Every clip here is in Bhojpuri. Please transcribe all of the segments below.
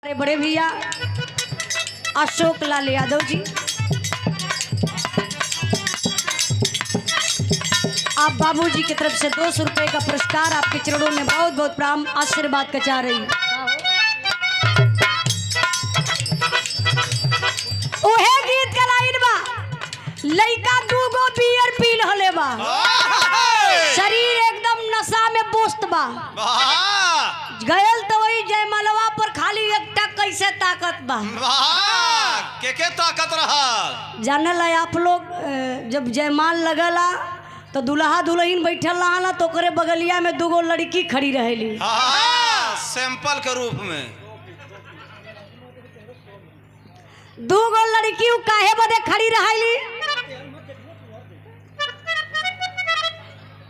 हमारे बड़े भैया अशोक लाल यादव जी, आप बाबूजी की तरफ से 200 रुपए का पुरस्कार आपके चरणों में बहुत बहुत प्रणाम आशीर्वाद का चाह रही। ओहे गीत का लाइन बा, लइका दूगो बियर पी रहले बा, शरीर एकदम नशा में पोस्त बा, गयल तो वही जयमालवा पर खाली एक टक कैसे ताकत बा। के ताकत रहा जाने ला आप लोग, जब जयमाल लगला तो दुल्हा दुल्हन बैठल रहा तो करे बगलिया में दूगो लड़की खड़ी रहेली सैंपल के रूप में। दूगो लड़की काहे बदे खड़ी रहेली,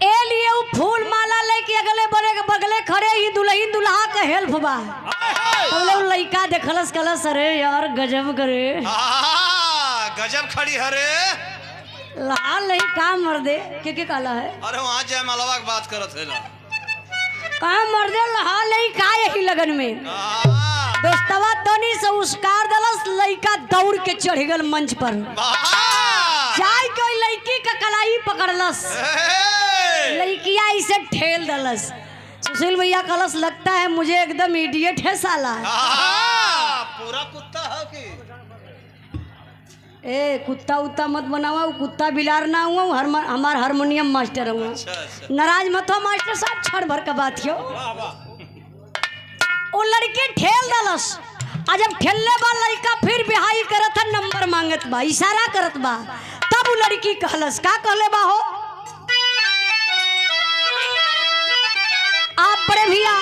ए लिए वो फूल माला लेके अगले बगले खड़े ही दुल्हन दुल्हा का हेल्प बा। तो लोग लड़का देखलस कलस, अरे यार गजब करे, गजब खड़ी हरे लाल नहीं काम मर्दे के काला है। अरे वहाँ जय मालवा की बात करत है ना, काम मर्दे लाल नहीं का यही लगन में दोस्तवा तनी से उसकार दलस, लड़का दौड़ के चढ़ गल मंच पर, जाय कोई लड़की का कलाई पकड़लस, लड़किया इसे ठेल दलस। सुशील भैया कलस, लगता है मुझे एकदम इडियट है साला। पूरा कुत्ता है कि ए कुत्ता उत्ता मत बनावा, कुत्ता बिलार ना हुआ, हमार हारमोनियम मास्टर हुआ। अच्छा। नाराज मत हो मास्टर साहब, क्षण भर का बात हो। वो लड़की ठेल दलस, आ जब ठेलने बा लड़का फिर बिहाई करत है, नंबर मांगत बा, इशारा करत बा, तब वो लड़की कहलस, का कहले बा हो आप बड़े भैया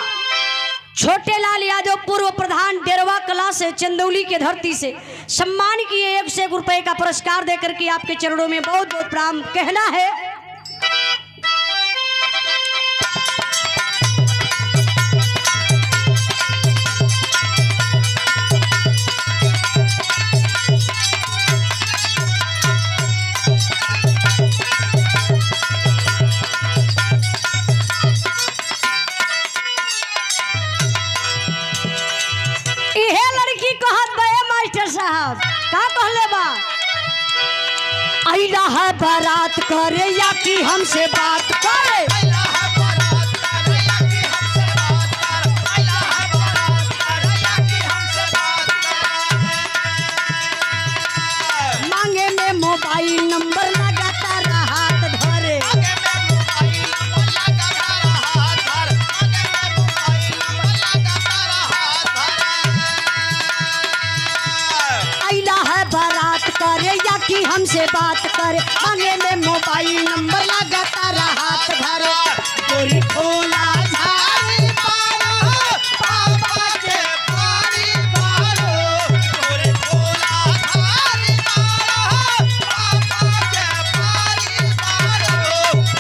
छोटे लाल यादव पूर्व प्रधान डेरवा कला से चंदौली के धरती से सम्मान किए 101 रुपए का पुरस्कार देकर के आपके चरणों में बहुत बहुत प्रणाम कहना है। का कहले बा, अइला है बारात करे या कि हमसे बात करे, मांगे में मोबाइल नंबर लगाता रहा धरे, करे या कि हमसे बात करे, मांगे में मोबाइल नंबर लगाता रहा धरे, गोरी खोला झाड़ी मारो, पापा के पानी मारो, गोरी खोला झाड़ी मारो, पापा के पानी मारो,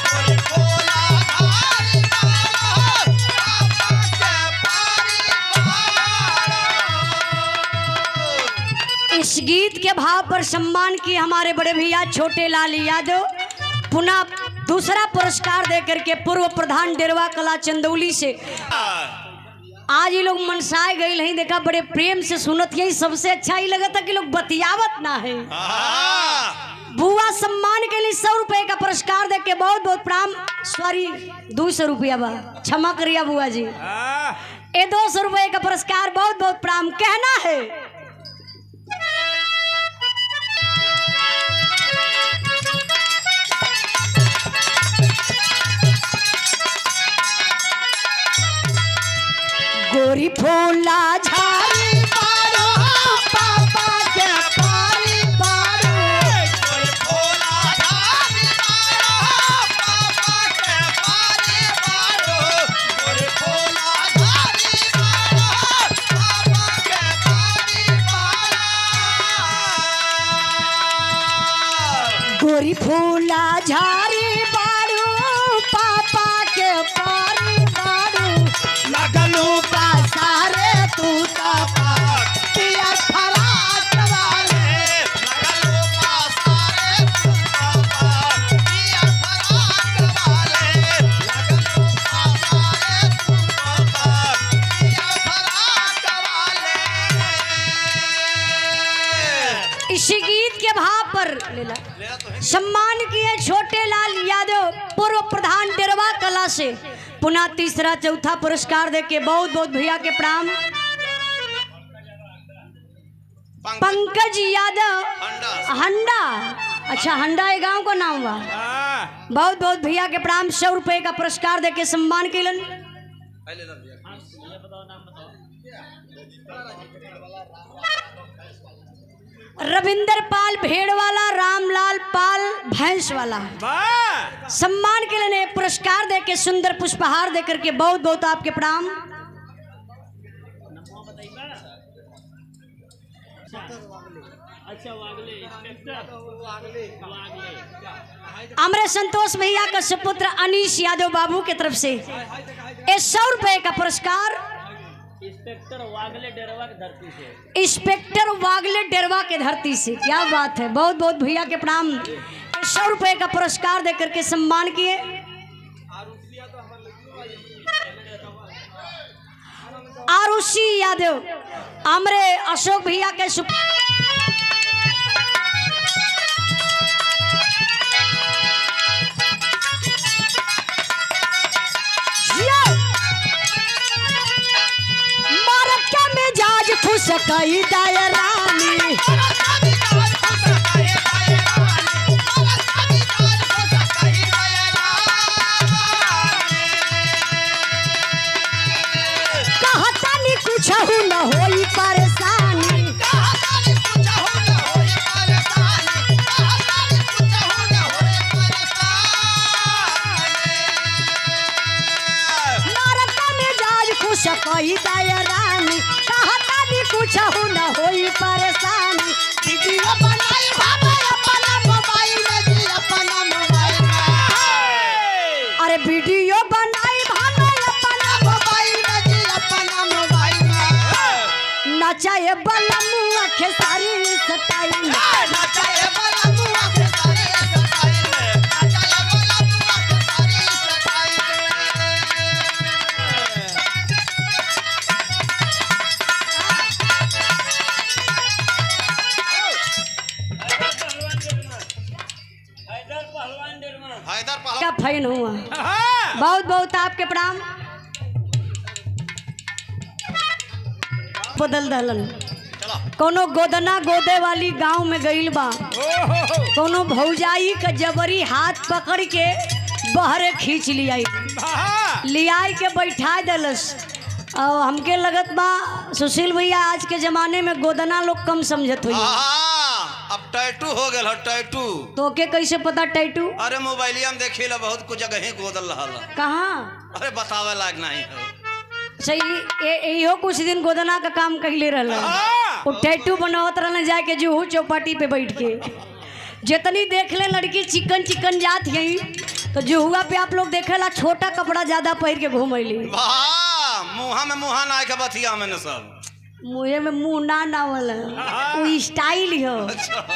गोरी खोला झाड़ी मारो, पापा के पानी मारो। इस गीत के भाव पर सम्मान किए हमारे बड़े भैया छोटे लाल यादव, पुनः दूसरा पुरस्कार देकर के पूर्व प्रधान डेरवा कला चंदौली से। आज ये लोग मनसाए गए नहीं, देखा बड़े प्रेम से सुनत, यही सबसे अच्छा ही लगा था कि लोग बतियावत ना है। बुआ सम्मान के लिए 100 रुपए का पुरस्कार दे के बहुत बहुत प्रणाम, सॉरी 200 रुपया बा, क्षमा करिए बुआ जी, ये 200 रुपए का पुरस्कार बहुत बहुत प्रणाम कहना है। गोरी फूला झाड़ी मारो, पापा के पानी मारो, गोरी फूला झाड़ी मारो, पापा के पानी मारो, गोरी फूला झाड़ी मारो, पापा के पानी के भाव पर लेला सम्मान किए छोटे लाल यादव पूर्व प्रधान डेरवा कला से पुनः तीसरा चौथा पुरस्कार देके बहुत बहुत भैया के प्रणाम। पंकज यादव हंडा, अच्छा हंडा ये गांव का नाम हुआ। बहुत बहुत भैया के प्रणाम। 100 रुपए का पुरस्कार देके सम्मान केलन। रविंदर पाल भेड़ वाला, रामलाल पाल भैंस वाला सम्मान के लिए पुरस्कार देके सुंदर पुष्पहार देकर के बहुत बहुत आपके प्रणाम। अमरे संतोष भैया का सुपुत्र अनीश यादव बाबू की तरफ से 100 रुपए का पुरस्कार। इंस्पेक्टर वागले डेरवा के धरती से, क्या बात है। बहुत बहुत भैया के प्रणाम। 100 रुपए का पुरस्कार देकर के सम्मान किए। आरुषि यादव हमरे अशोक भैया के खुश कई दायरानी कहता नहीं कुछ न होई परेशानी। मारता में जाज खुश कई दायरानी कुछ न होई परेशानी। वीडियो बनाई भाभी अपना मोबाइल में जी, अपना मोबाइल में। अरे वीडियो बनाई भाभी अपना मोबाइल में जी, अपना मोबाइल में। नचाए बलमुआ खेसारी स्टाइल में, नचाए बलमुआ खेसारी स्टाइल में, नचाए बलमुआ खेसारी स्टाइल का फैन हुआ। बहुत बहुत आपके प्रणाम। बदल दलन कोनो गोदना गोदे वाली गांव में गईल बा, कोनो भौजाई का जबरी हाथ पकड़ के बहरे खींच लिया के बैठा दलस। और हमके लगत बा सुशील भैया आज के जमाने में गोदना लोग कम समझत हुई। अब टैटू हो गया टैटू। तो के कैसे पता टैटू? अरे मोबाइलिया में देखी ला बहुत कुछ जगह ही गोदल रहा। कहाँ? अरे बतावे लायक नहीं है। सही यो कुछ दिन गोदना का काम कहले रहला। वो टैटू बनावत रहना जाके जुहू चौपाटी पे बैठ के। जितनी देख ले लड़की चिकन चिकन जात यही तो जुहुआ पे आप लोग देखेला छोटा कपड़ा ज्यादा पहन के घूमैली। मुहा में मुहा ना के बतिया में सब मुहे में मुंह ना वाला वो स्टाइल हो।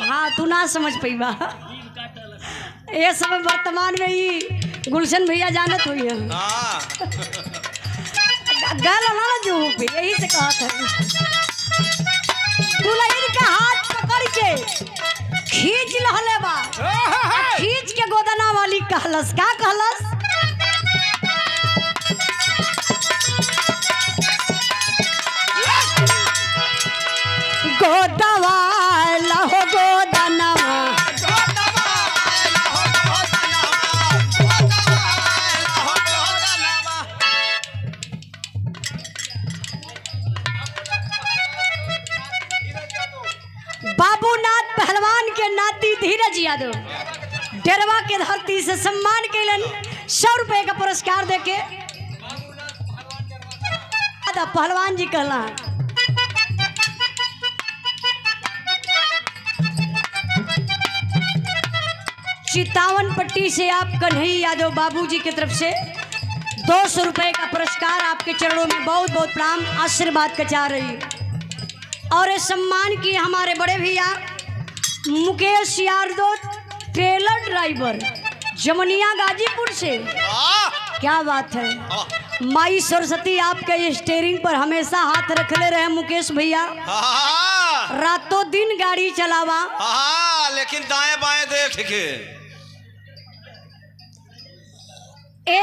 हाँ तू ना समझ पैबा। ये समय वर्तमान में ही गुलशन भैया जानत हुई है। गल ना जो पे यही से कहा था दुल्हन का हाथ पकड़ के खींच लहले बा। खींच के गोदना वाली कहलस का कहलस गोदवा लहो गोदनवा बाबूनाथ पहलवान के नाती धीरज यादव डेरवा के धरती से सम्मान कैलन 100 रुपए का पुरस्कार देके। पहलवान जी कहला चितावन पट्टी से आप कन्हैया यादव बाबूजी की तरफ से 200 रुपए का पुरस्कार आपके चरणों में बहुत बहुत प्रणाम आशीर्वाद का चाह रही। और ये सम्मान की हमारे बड़े भैया मुकेश यादव ट्रेलर ड्राइवर जमनिया गाजीपुर से। क्या बात है। माई सरस्वती आपके स्टीयरिंग पर हमेशा हाथ रखले रहे मुकेश भैया। रातों दिन गाड़ी चलावा लेकिन दाएं बाएं देख के।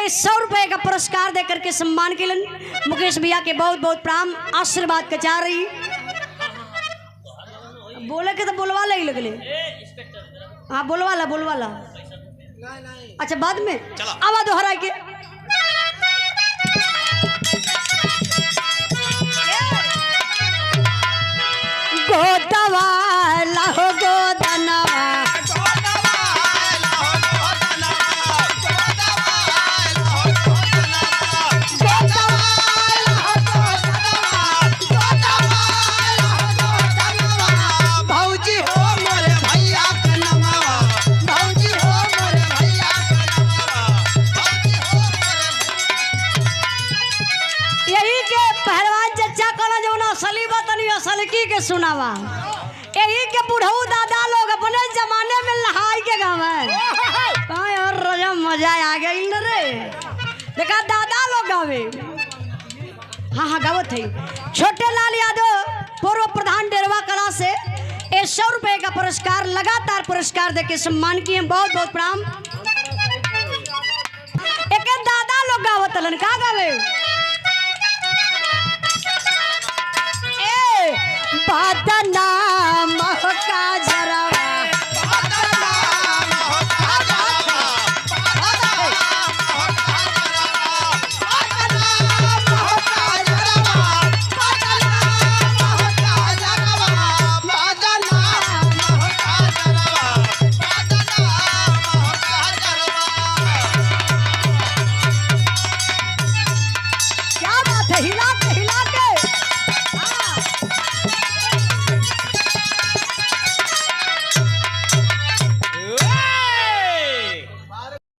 100 रुपए का पुरस्कार देकर के सम्मान के लिए मुकेश भैया के बहुत बहुत प्राम आशीर्वाद का चाह रही। बोले के तो बोलवा ही लगले। हाँ बोलवा ला। अच्छा बाद में आवाज दोहरा के। गोदवाला हो गोदनवा असलकी के सुनावा। यही के बुढ़ऊ दादा लोग अपने जमाने में नहाई के गावे और रजा मजा आ गई न रे। देखा दादा लोग गावे। हाँ गावत है। छोटे लाल यादव पूर्व प्रधान डेरवा कला से 100 रुपए का पुरस्कार लगातार पुरस्कार देके सम्मान किए। बहुत बहुत प्रणाम। एक दादा लोग गावत हलन का गावे। बादना